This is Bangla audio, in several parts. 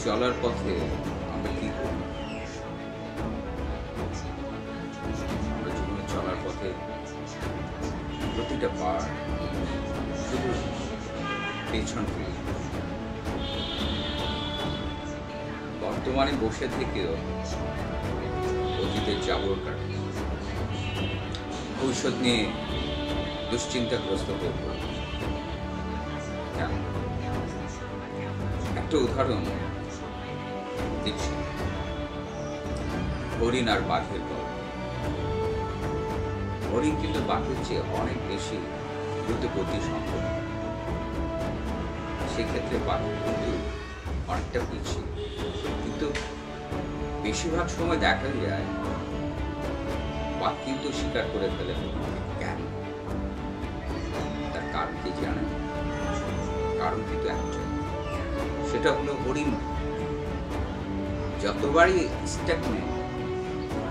চলার পথে আমরা কি করি? আমরা জীবনে চলার পথে প্রতিটা বার শুধু পেছন ফিরি। বর্তমানে বসে থেকেও অতীতের জাবর কাটে, ভবিষ্যৎ নিয়ে দুশ্চিন্তাগ্রস্ত হয়ে পড়ে। কেন? একটা উদাহরণ দিচ্ছি, হরিণ আর বাঘের গল্প। হরিণ কিন্তু বাঘের চেয়ে অনেক বেশি দ্রুতগতি সম্পন্ন, সেক্ষেত্রে বাঘ কিন্তু অনেকটা পিছিয়ে। কিন্তু বেশিরভাগ সময় দেখা যায় বাঘ কিন্তু শিকার করে ফেলে। কেন? তার কারণ কি জানেন? কারণ কিন্তু একটা, সেটা হলো হরিণ যতবারই স্টেপ নেয়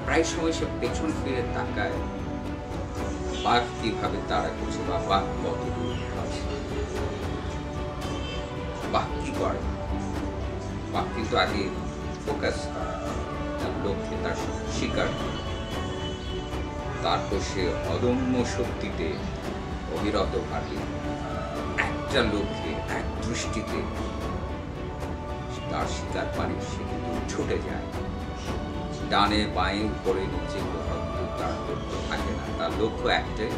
প্রায় সময় সে পেছন ফিরে তাকায় বাঘ কিভাবে তাড়া করছে বা বাঘ কত দূর আছে। বাঘ কি করে? বাঘ কিন্তু আগে ফোকাস করে তার লক্ষ্যে, তার শিকার। তারপর সে অদম্য শক্তিতে অবিরতভাবে একটা লক্ষ্যে এক দৃষ্টিতে তার শিকার পানে সে কিন্তু ছুটে যায়। ডানে বাঁয়ে উপরে নিচে কোথাও কিন্তু তার লক্ষ্য থাকে না, তার লক্ষ্য একটাই,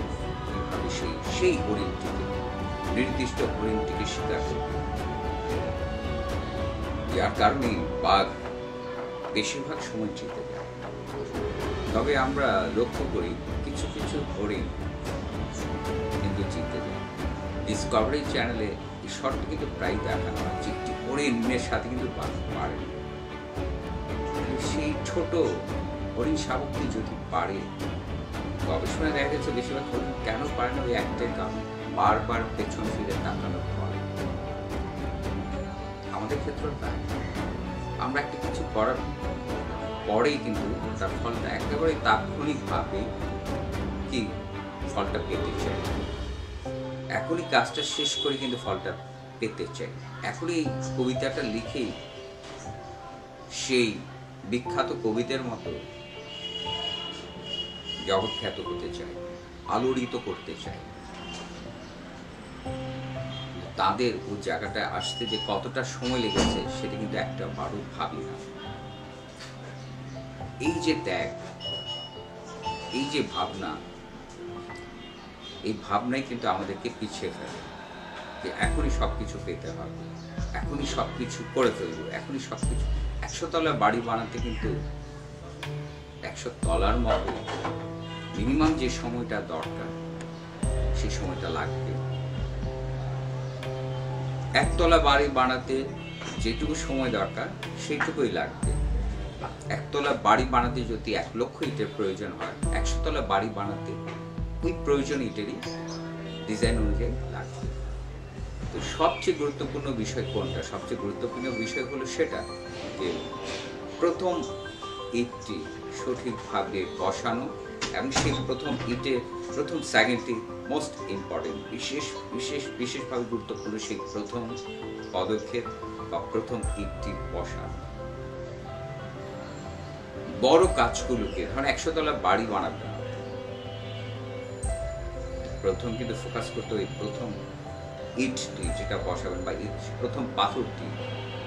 কিভাবে সেই হরিণটিকে, নির্দিষ্ট হরিণটিকে শিকার করবে। যার কারণে বাঘ বেশিরভাগ সময় জিতে যায়। তবে আমরা লক্ষ্য করি কিছু কিছু হরিণ কিন্তু জিতে যায়। ডিসকভারি চ্যানেলে এই শর্ট কিন্তু প্রায় দেখানো হয় যে একটি হরিণের সাথে কিন্তু বাঘ পারে। সেই ছোট হরিণ শাবকটি যদি পারে, গবেষণায় দেখা গেছে বেশিরভাগ হরিণ কেন পারে না, ওই একটাই কারণ, বারবার পেছন ফিরে তাকানোর ফলে। আমাদের ক্ষেত্রেও তাই, আমরা একটা কিছু করার পরেই কিন্তু তার ফলটা একেবারে তাৎক্ষণিকভাবে কি ফলটা পেতে চাই, এখনই কাজটা শেষ করে কিন্তু ফলটা পেতে চাই, এখনই এই কবিতাটা লিখেই সেই বিখ্যাত কবিদের মতো জগৎখ্যাত হতে চাই, আলোড়িত করতে চাই। তাদের ওই জায়গাটায় আসতে যে কতটা সময় লেগেছে সেটা কিন্তু একটা বারো ভাবি না। এই যে ত্যাগ, এই যে ভাবনা, এই ভাবনাই কিন্তু আমাদেরকে পিছিয়ে ফেলে যে এখনই সবকিছু পেতে হবে, এখনই সবকিছু করে ফেলবো, এখনই সবকিছু। 100 তলা বাড়ি বানাতে কিন্তু 100 তলার মতো মিনিমাম যে সময়টা দরকার সেই সময়টা লাগবে। 1 তলা বাড়ি বানাতে যেটুকু সময় দরকার সেইটুকুই লাগবে। 1 তলা বাড়ি বানাতে যদি 1 লক্ষ ইটের প্রয়োজন হয়, 100 তলা বাড়ি বানাতে ওই প্রয়োজন ইটেরই ডিজাইন অনুযায়ী লাগবে। তো সবচেয়ে গুরুত্বপূর্ণ বিষয় কোনটা? সবচেয়ে গুরুত্বপূর্ণ বিষয় হলো সেটা যে প্রথম ইটটি সঠিকভাবে বসানো, এবং সেই প্রথম ইটের প্রথম সেকেন্ডটি মোস্ট ইম্পর্টেন্ট, বিশেষভাবে গুরুত্বপূর্ণ সেই প্রথম পদক্ষেপ বা প্রথম ইটটি বসানো। বড় কাজগুলোকে, ধরেন 100 তলা বাড়ি বানাতে হবে, প্রথম কিন্তু ফোকাস করতে হবে প্রথম ইটটি যেটা বসাবেন বা প্রথম পাথরটি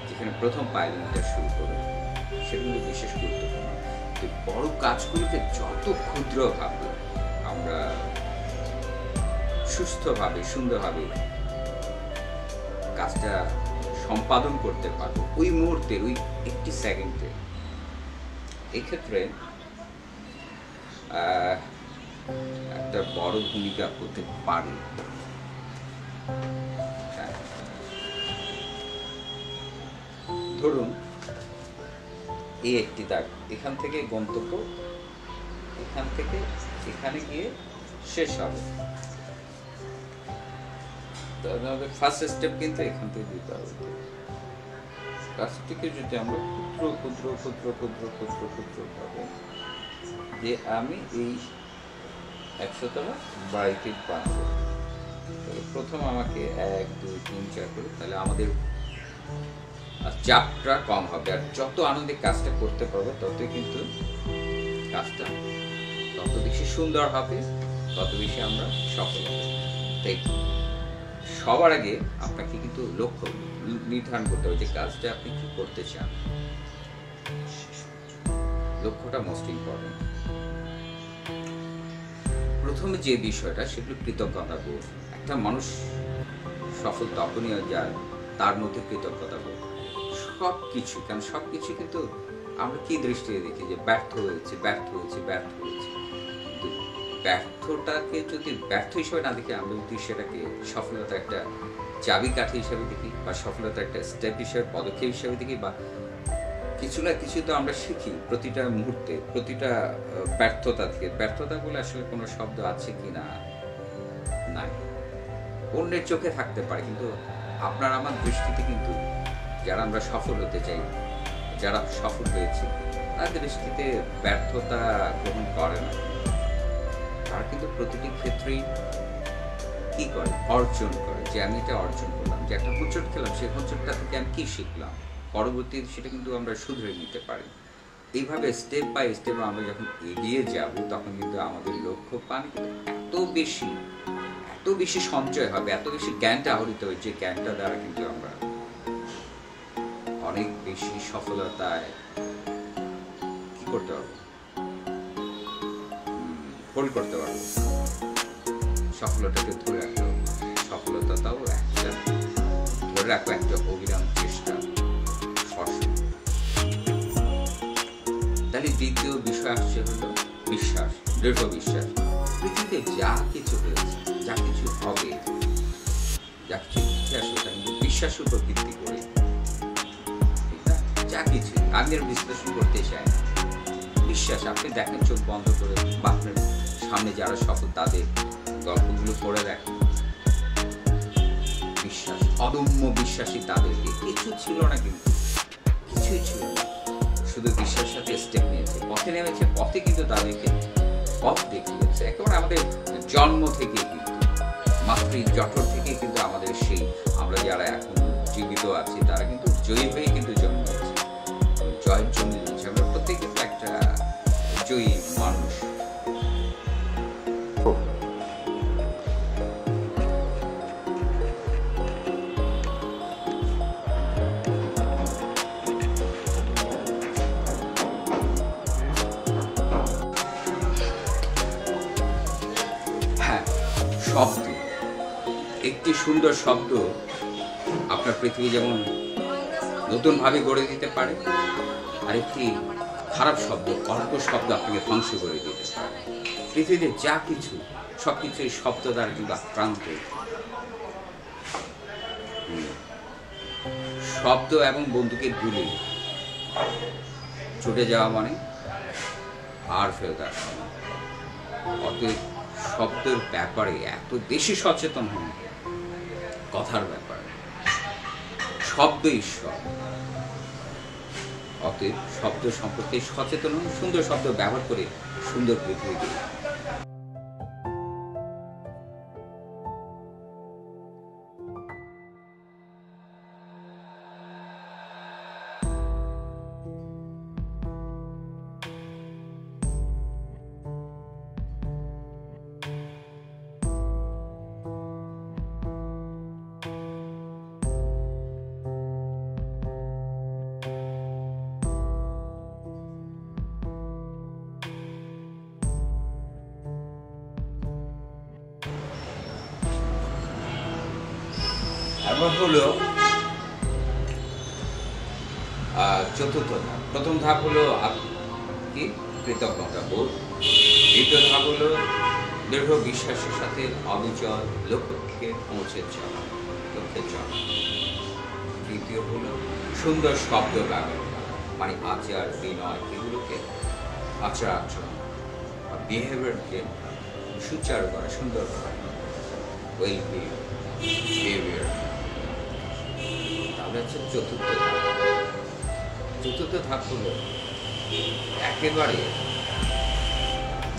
যেখানে প্রথম পাইলিংটা শুরু করবেন, সেটা কিন্তু বিশেষ গুরুত্বপূর্ণ। তো বড় কাজগুলোকে যত ক্ষুদ্রভাবে আমরা সুস্থভাবে সুন্দরভাবে কাজটা সম্পাদন করতে পারবো ওই মুহূর্তে, ওই একটি সেকেন্ডে, এক্ষেত্রে একটা বড় ভূমিকা হতে পারে। ধরুন এই একটি দাগ, এখান থেকে গন্তব্য, এখান থেকে এখানে গিয়ে শেষ হবে। আমাদের ফার্স্ট স্টেপ কিন্তু এখান থেকে দিতে হবে। কাজটিকে যদি আমরা ক্ষুদ্র ক্ষুদ্র ক্ষুদ্র ক্ষুদ্র ক্ষুদ্র ভাবে যে আমি এই 100 তলা বাড়িটি বানাবো, প্রথম আমাকে 1 2 3 4 করে, তাহলে আমাদের আর চাপটা কম হবে। আর যত আনন্দে কাজটা করতে পারবো ততই কিন্তু কাজটা তত বেশি সুন্দর হবে, তত বেশি আমরা সফল হব। তাই সবার আগে আপনাকে কিন্তু লক্ষ্য নির্ধারণ করতে হবে যে কাজটা আপনি কি করতে চান। লক্ষ্যটা মোস্ট ইম্পর্টেন্ট। প্রথমে যে বিষয়টা সেগুলো কৃতজ্ঞতা বোধ। একটা মানুষ সফল তখনই যায় তার মধ্যে কৃতজ্ঞতা বোধ। সবকিছু, কারণ সবকিছু কিন্তু আমরা কি দৃষ্টিতে দেখি যে ব্যর্থ হয়েছে ব্যর্থ হয়েছে ব্যর্থ হয়েছে, কিন্তু ব্যর্থটাকে যদি ব্যর্থ হিসেবে না দেখি, আমরা যদি সেটাকে সফলতা একটা চাবিকাঠি হিসেবে দেখি, বা সফলতা একটা স্টেপ হিসেবে, পদক্ষেপ হিসেবে দেখি, বা কিছু না কিছু তো আমরা শিখি প্রতিটা মুহূর্তে, প্রতিটা ব্যর্থতা থেকে। ব্যর্থতা বলে আসলে কোনো শব্দ আছে কি না, নাই। অন্যের চোখে থাকতে পারে, কিন্তু আপনার আমার দৃষ্টিতে কিন্তু যারা আমরা সফল হতে চাই, যারা সফল হয়েছে, তাদের দৃষ্টিতে ব্যর্থতা গ্রহণ করে না। তারা কিন্তু প্রতিটি ক্ষেত্রেই কি করে, অর্জন করে। যে আমি এটা অর্জন করলাম, যে একটা হোঁচট খেলাম, সেই হোঁচটটা থেকে আমি কি শিখলাম, পরবর্তীতে সেটা কিন্তু আমরা শুধরে নিতে পারি। এইভাবে স্টেপ বাই স্টেপ আমরা যখন এগিয়ে যাব, তখন কিন্তু আমাদের লক্ষ্য পান এত বেশি সঞ্চয় হবে, এত বেশি জ্ঞানটা আহরিত হবে, যে জ্ঞানটা দ্বারা কিন্তু আমরা অনেক বেশি সফলতায় কি করতে পারবো, হোল্ড করতে পারবো, সফলতাকে ধরে রাখতে পারবো। সফলতাটাও একটা ধরে রাখবো, একটা অবিরাম চেষ্টা। তাহলে দ্বিতীয় বিষয় আসছে হলো বিশ্বাস, দৃঢ় বিশ্বাস। পৃথিবীতে যা কিছু হয়েছে, যা কিছু হবে, যা কিছু ইতিহাস হচ্ছে, কিন্তু বিশ্বাসের উপর ভিত্তি করে, ঠিক না? যা কিছু আমি আর বিশ্লেষণ করতে চাই না। বিশ্বাস, আপনি দেখেন চোখ বন্ধ করে, বা আপনার সামনে যারা সফল তাদের গল্পগুলো পড়ে দেখেন। বিশ্বাস, অদম্য বিশ্বাসী তাদেরকে কিছু ছিল না, কিন্তু কিছুই ছিল না, শুধু বিশ্বাসের সাথে স্টেপ নিয়েছে, পথে নেমেছে, পথে কিন্তু তাদেরকে পথ দেখিয়েছে। একেবারে আমাদের জন্ম থেকে কিন্তু, মাতৃ জঠর থেকে কিন্তু আমাদের সেই, আমরা যারা এখন জীবিত আছি, তারা কিন্তু জয়ী হয়ে কিন্তু জন্মেছে, জয়ের জন্য নিয়েছে। আমরা প্রত্যেকে কিন্তু একটা জয়ী মানুষ। শব্দ, একটি সুন্দর শব্দ আপনার পৃথিবী যেমন নতুনভাবে গড়ে দিতে পারে, আর একটি খারাপ শব্দ, অল্প শব্দ আপনাকে ধ্বংস করে দিতে পারে। পৃথিবীতে যা কিছু, সবকিছু এই শব্দ দ্বারা কিন্তু আক্রান্ত। শব্দ এবং বন্দুকের গুলি ছুটে যাওয়া মানে আর ফেরত আসা। অতএব শব্দের ব্যাপারে এত বেশি সচেতন হন, কথার ব্যাপারে। শব্দ ঈশ্বর, অতএব শব্দ সম্পর্কে সচেতন হন, সুন্দর শব্দ ব্যবহার করে সুন্দর পৃথিবী গড়ি। এবার হলো চতুর্থ ধাপ। প্রথম ধাপ হলো কি, কৃতজ্ঞতা বোধ। দ্বিতীয় ধাপ হলো দৃঢ় বিশ্বাসের সাথে অবিচল লক্ষ্যে পৌঁছে যাওয়া, লক্ষ্যে যাওয়া। তৃতীয় হলো সুন্দর শব্দ ব্যবহার, মানে আচার, বিনয়, এগুলোকে আচার আচরণ বা বিহেভিয়ারকে সুচারু করা, সুন্দর করা, ওয়েল বিহেভিয়ার। তাহলে হচ্ছে চতুর্থ ধাপ। চতুর্থ ধাপ হলো একেবারে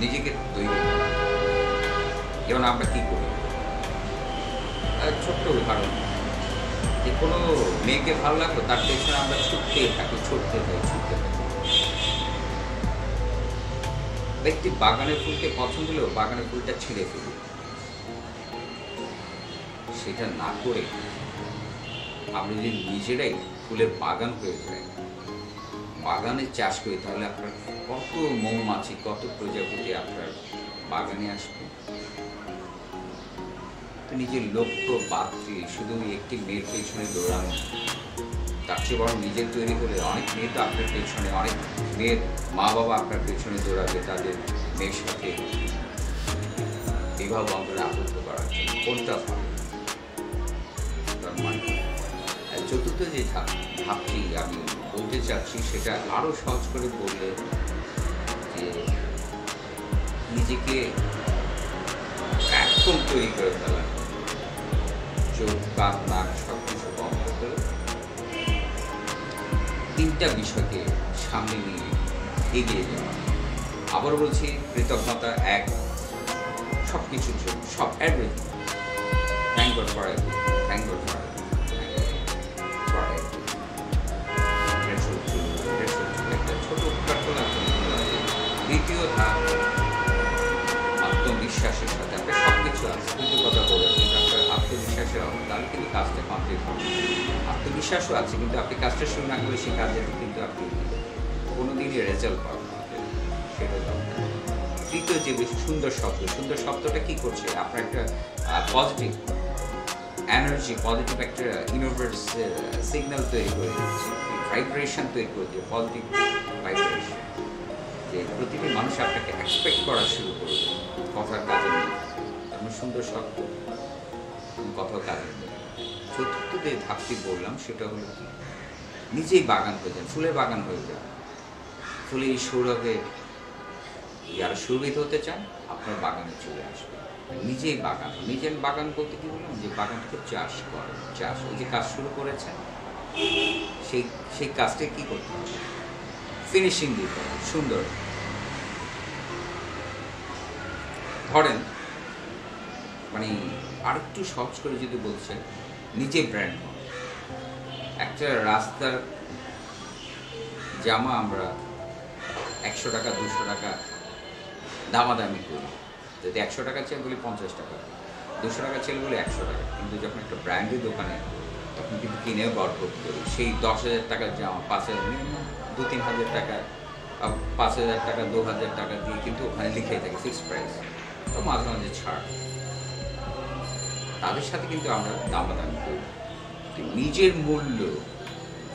নিজেকে তৈরি করা। যেমন আমরা কি করি, ছোট্ট উদাহরণ, যে কোনো মেয়েকে ভালো লাগলো তার পেছনে আমরা ছুটতে থাকি, ছুটতে থাকি। ব্যক্তি বাগানের ফুলকে পছন্দ হলেও বাগানের ফুলটা ছিঁড়ে ফেলি, সেটা না করে আমরা যদি নিজেরাই ফুলের বাগান হয়ে যাই, বাগানে চাষ করি, তাহলে আপনার কত মৌমাছি, কত প্রজাপতি আপনার বাগানে আসবে। তো নিজের লক্ষ্য বাদ দিয়ে শুধু একটি মেয়ের পেছনে দৌড়ানো, তার চেয়ে বরং নিজের তৈরি করে অনেক মেয়ে তো আপনার পেছনে, অনেক মেয়ের মা বাবা আপনার পেছনে দৌড়াবে তাদের মেয়ের সাথে বিবাহ বন্ধনে আবদ্ধ করার জন্য। কোনটা ভালো? তার মানে চতুর্থ যে ধাপটি আমি বলতে চাচ্ছি সেটা আরো সহজ করে বললে যে নিজেকে একদম তৈরি করে ফেলা, চোখ কান নাক সবকিছু বন্ধ করে তিনটা বিষয়কে সামনে নিয়ে এগিয়ে যাওয়া। আবার বলছি, কৃতজ্ঞতা এক, সব কিছুর জন্য, সব everything, thank God for everything, thank God for একটা ছোট উপকার করলাম। দ্বিতীয় ধাপ, আত্মবিশ্বাসের সাথে আপনার সব কিছু আছে, কিন্তু কথা বলেছেন আপনার আত্মবিশ্বাসের অভাব, তাহলে কিন্তু কাজটা কমপ্লিট হবে। আত্মবিশ্বাসও আছে, কিন্তু আপনি কাজটা শুরু না করলে সেই কাজে কিন্তু আপনি কোনোদিনই রেজাল্ট পাবেন না, সেটা দরকার। তৃতীয় যে বেশি সুন্দর শব্দটা কি করছে, আপনার একটা পজিটিভ এনার্জি, পজিটিভ একটা ইউনিভার্স সিগন্যাল তৈরি করে দিচ্ছে, ভাইব্রেশন তৈরি করে দিয়ে, পজিটিভ ভাইব্রেশন, যে প্রতিটি মানুষ আপনাকে এক্সপেক্ট করা শুরু করবে কথার কাজে নিয়ে। তেমন সুন্দর শব্দ, কথার কাজে নিয়ে। চতুর্থ যে ধাপটি বললাম সেটা হলো কি, নিজেই বাগান হয়ে যান, ফুলের বাগান হয়ে যান। ফুলে এই সৌরভে যারা সুরভিত হতে চান, আপনার বাগানে চলে আসবে। নিজেই বাগান, নিজের বাগান বলতে কি বললাম, যে বাগানটাকে চাষ করেন, চাষ, ওই যে কাজ শুরু করেছেন সেই কাজটা কি করতে হবে, ফিনিশিং দিতে হবে সুন্দর। ধরেন মানে আরেকটু সহজ করে যদি বলছেন, নিজে ব্র্যান্ড হন। একটা রাস্তার জামা আমরা 100 টাকা 200 টাকা দামাদামি করি, যদি 100 টাকা চেয়ে বলি 50 টাকা, 200 টাকা চেয়ে বলি 100 টাকা, কিন্তু যখন একটা ব্র্যান্ডের দোকানে তখন কিন্তু কিনেও বরকত করি। সেই 10,000 টাকার জামা 5,000, মিনিমাম 2-3 হাজার টাকা, 5,000 টাকা 2,000 টাকা দিয়ে কিন্তু ওখানে লিখে থাকে ফিক্সড প্রাইস, তো মাঝে মাঝে ছাড়, তাদের সাথে কিন্তু আমরা দামাদামি করি। নিজের মূল্য,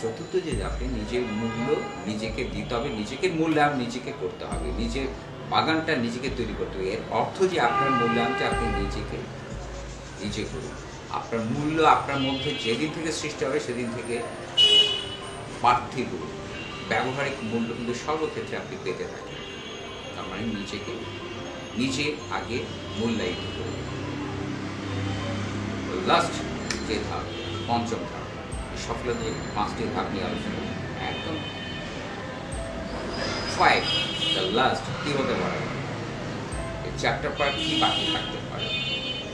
চতুর্থ যে আপনি নিজের মূল্য নিজেকে দিতে হবে, নিজেকে মূল্যায়ন নিজেকে করতে হবে, নিজের বাগানটা নিজেকে তৈরি করতে হবে। এর অর্থ যে আপনার মূল্যায়নটা আপনি নিজে করুন। আপনার মূল্য আপনার মধ্যে যেদিন থেকে সৃষ্টি হবে সেদিন থেকে পার্থিব ব্যবহারিক মূল্য কিন্তু সর্বক্ষেত্রে আপনি পেতে থাকেন। তার মানে নিজে আগে মূল্যায়িত করুন। লাস্ট যে ধাপ, পঞ্চম ধাপ, সফলতা যে 5টি ধাপ নিয়ে আলোচনা, একদম ফাইভ, দ্য লাস্ট কি হতে পারে, এই 4টা পার্ট কি বাকি থাকতে পারে,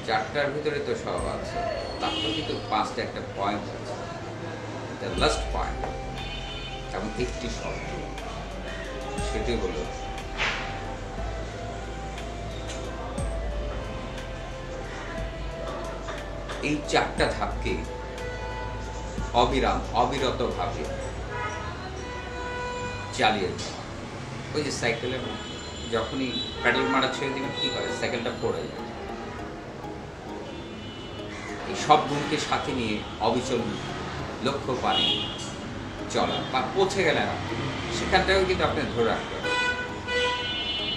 4টার ভিতরে তো সব আছে, তারপর কিন্তু 5টা একটা পয়েন্ট আছে, দ্য লাস্ট পয়েন্ট, এবং একটি শব্দ, সেটি হলো এই 4টা ধাপকে অবিরতভাবে চালিয়ে যাওয়া। ওই যে সাইকেলের যখনই প্যাডেল মারা ছেড়ে দিবেন কি করে, সাইকেলটা পড়ে যায়। এই সব গুণকে সাথে নিয়ে অবিচল লক্ষ্য পানে চলা, বা পৌঁছে গেলেন আপনি, সেখানটাও কিন্তু আপনি ধরে রাখতে হবে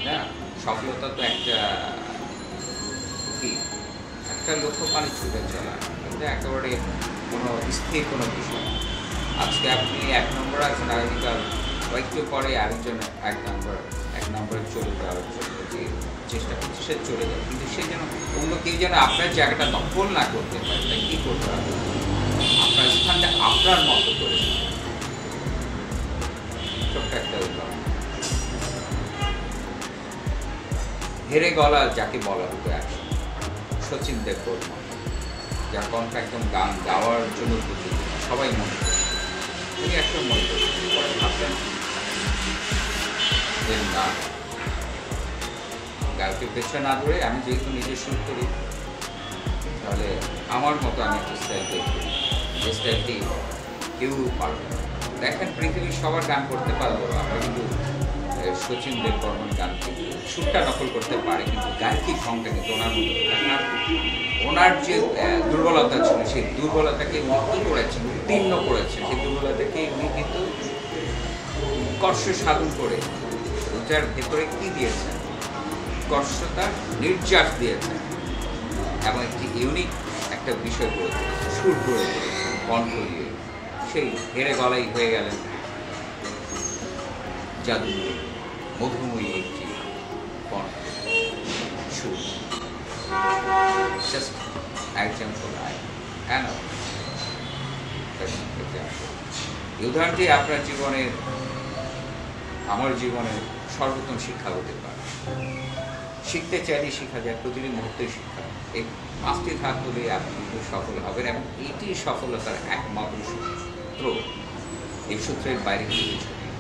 না। সফলতা তো একটা লক্ষ্য পানে ছুটে চলা, কিন্তু একেবারে কোনো স্থির কোনো বিষয়। আজকে আপনি 1 নম্বর আছেন, আগামীকাল কয়েকটু পরে আরেকজন 1 নম্বরে চলে যাওয়ার জন্য যে চেষ্টা করছে সে চলে যাবে, কিন্তু সে যেন অন্য কেউ যেন আপনার জায়গাটা দখল না করতে পারে। তাই কী করতে হবে, আপনার স্থানটা আপনার মতো করে। ছোট্ট একটা উদাহরণ, হেরে গলা যাকে বলা হতো একসময়, সচিন দেববর্মা, যার কণ্ঠ একদম গান গাওয়ার জন্য উপযুক্ত, সবাই মনে করে তিনি একটা মনে করেন। পরে ভাবলেন যে না, গায়কের পেছনে না ধরে আমি যেহেতু নিজে শুট করি, তাহলে আমার মতো আমি একটা স্টাইল তৈরি করি, যে স্টাইলটি কেউ পারবে না। দেখেন পৃথিবীর সবার গান করতে পারবো, আমরা কিন্তু শচীন দেববর্মন গান কিন্তু সুরটা নকল করতে পারে, কিন্তু গায়কি ঢংটা কিন্তু ওনার মতো। ওনার যে দুর্বলতা ছিল, সেই দুর্বলতাকে মুক্ত করেছেন, উত্তীর্ণ করেছেন, সেই দুর্বলতাকে উনি কিন্তু উৎকর্ষ সাধন করে ওটার ভেতরে কি দিয়েছেন, উৎকর্ষতা নির্যাস দিয়েছেন এবং একটি ইউনিক একটা বিষয় করে তুলেছেন, সুর করে তুলেছেন কণ্ঠ দিয়ে। সেই হেরে গলাই হয়ে গেলেন জাদুময়ী মধুময়ী একটি কণ্ঠ সুর। জাস্ট এক্সাম্পল এই উদাহরণটি আপনার জীবনের, আমার জীবনের সর্বোত্তম শিক্ষা হতে পারে। শিখতে চাইলে শেখা যায়, প্রতিটি মুহূর্তে শিক্ষা। এই 5টি ধাপ তুলে আপনি কিন্তু সফল হবেন এবং এটি সফলতার একমাত্র সূত্র। এই সূত্রের বাইরে কিছু নেই।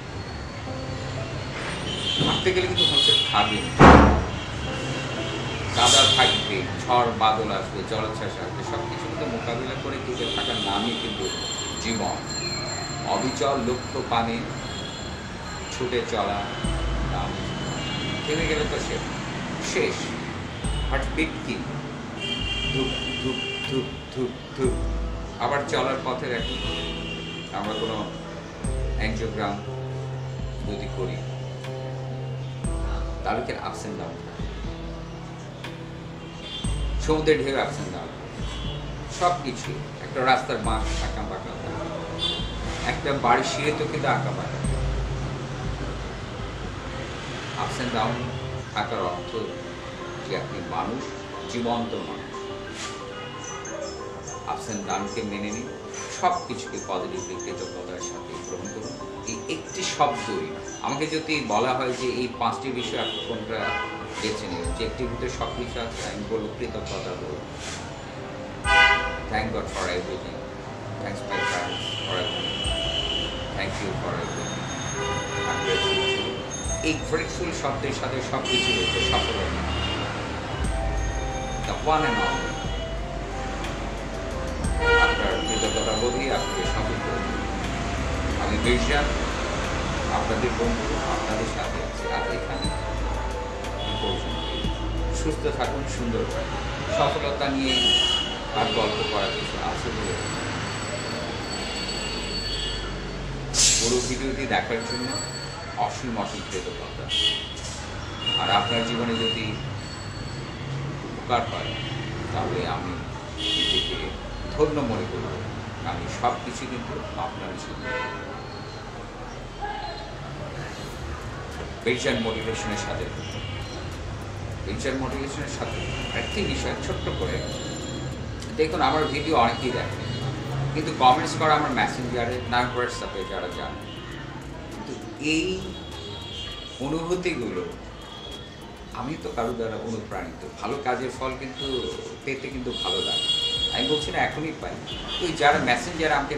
ভাবতে গেলে কিন্তু হচ্ছে থাকবে, কাদা থাকবে, ঝড় বাদল আসবে, জলোচ্ছ্বাস আসবে, সব কিছু কিন্তু মোকাবিলা করে টিকে থাকার নামই কিন্তু জীবন। অবিচল লক্ষ্য পানে ছুটে চলা নাম, থেমে গেলে তো শেষ। হার্টবিট কি ধূপ ধূপ ধূপ ধূপ ধূপ। আবার চলার পথে দেখি আমরা কোনো অ্যাঞ্জিওগ্রাম যদি করি, তাহলে কি আপস এন্ড ডাউন, সমুদ্রের ঢেউ আপস এন্ড ডাউন, সব কিছু। একটা রাস্তার বাঁক আঁকা বাঁকা, একটা বাড়ির সিঁড়ে তো কিন্তু আঁকা বাঁকা। আপস এন্ড ডাউন থাকার অর্থ যে আপনি মানুষ, জীবন্ত মানুষ। আপস এন্ড ডাউনকে মেনে নিন, সব কিছুকে পজিটিভলি কৃতজ্ঞতার সাথে গ্রহণ করুন। এই একটি শব্দই আমাকে যদি বলা হয় যে এই 5টি বিষয় আপনি কোনটা বেছে নেবেন, যে একটির ভিতরে সব কিছু আছে, আমি বলবো কৃতজ্ঞতা বলব। Thank God for everything, thanks my parents for everything, thank you for everything. এই গ্রেটফুল শব্দের সাথে সব কিছু রয়েছে সফলতা, দ্য ওয়ান অ্যান্ড অল। আপনার কৃতজ্ঞতা বোধই আপনাকে সফল করে। আমি মির্জা, আপনাদের বন্ধু, আপনাদের সাথে আছি। আর এখানে সুস্থ থাকুন, সুন্দর থাকুন। সফলতা নিয়ে আর গল্প করার কিছু আছে বলে পুরো ভিডিওটি দেখার জন্য অসীম কৃতজ্ঞতা। আর আপনার জীবনে যদি উপকার হয়, তাহলে আমি নিজেকে ধন্য মনে করব। আমি সব কিছু কিন্তু আপনার জন্য। পেনশন মোটিভেশনের সাথে একটি বিষয় ছোট্ট করে দেখুন, আমার ভিডিও অনেকেই দেখে, কিন্তু কমেন্টস করা আমার মেসেঞ্জারে না, হোয়াটসঅ্যাপে যারা জানে। কিন্তু এই অনুভূতিগুলো আমি তো কারো দ্বারা অনুপ্রাণিত। ভালো কাজের ফল কিন্তু পেতে কিন্তু ভালো লাগে। আমি বলছি না এখনই পাই, তো যারা মেসেঞ্জারে আমাকে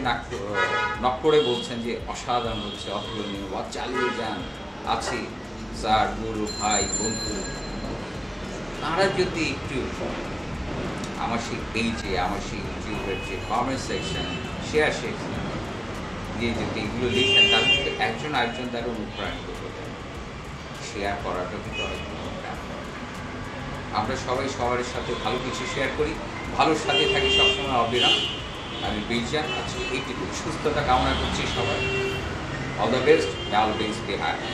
নক করে বলছেন যে অসাধারণ হচ্ছে, অতুলনীয়, বা চালিয়ে যান, আছি স্যার, গুরু, ভাই, বন্ধু, তারা যদি একটু আমার সেই পেজে, আমার সেই ইউটিউবের যে কমেন্ট সেকশন, শেয়ার সেকশন দিয়ে যদি এগুলো লিখেন, তাহলে কিন্তু একজন আরেকজন দ্বারা অনুপ্রাণিত হতেন। শেয়ার করাটা কিন্তু অনেক দরকার। আমরা সবাই সবার সাথে ভালো কিছু শেয়ার করি, ভালোর সাথে থাকি সবসময় অবিরাম। আমি বিরজান আছি, এইটুকু সুস্থতা কামনা করছি সবাই। All the best, always be happy.